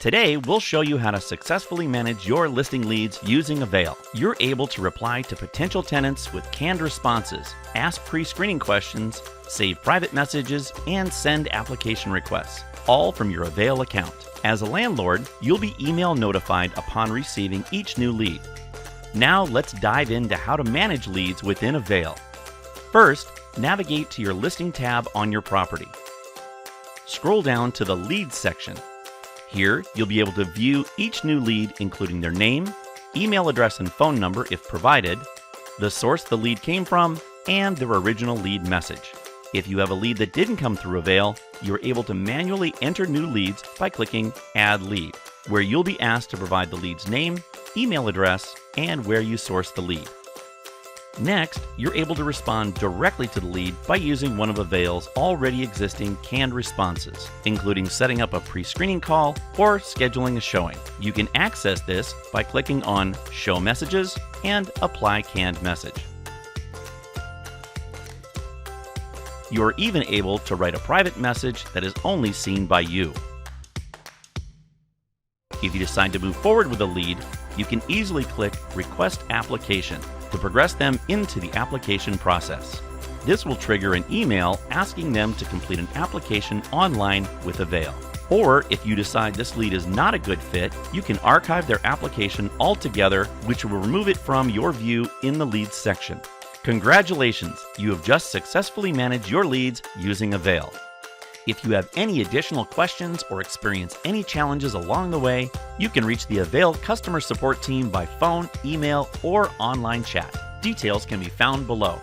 Today, we'll show you how to successfully manage your listing leads using Avail. You're able to reply to potential tenants with canned responses, ask pre-screening questions, save private messages, and send application requests, all from your Avail account. As a landlord, you'll be email notified upon receiving each new lead. Now let's dive into how to manage leads within Avail. First, navigate to your listing tab on your property. Scroll down to the Leads section. Here, you'll be able to view each new lead, including their name, email address and phone number if provided, the source the lead came from, and their original lead message. If you have a lead that didn't come through Avail, you're able to manually enter new leads by clicking Add Lead, where you'll be asked to provide the lead's name, email address, and where you source the lead. Next, you're able to respond directly to the lead by using one of Avail's already existing canned responses, including setting up a pre-screening call or scheduling a showing. You can access this by clicking on Show Messages and Apply Canned Message. You're even able to write a private message that is only seen by you. If you decide to move forward with a lead, you can easily click Request Application to progress them into the application process. This will trigger an email asking them to complete an application online with Avail. Or if you decide this lead is not a good fit, you can archive their application altogether, which will remove it from your view in the Leads section. Congratulations! You have just successfully managed your leads using Avail. If you have any additional questions or experience any challenges along the way, you can reach the Avail customer support team by phone, email, or online chat. Details can be found below.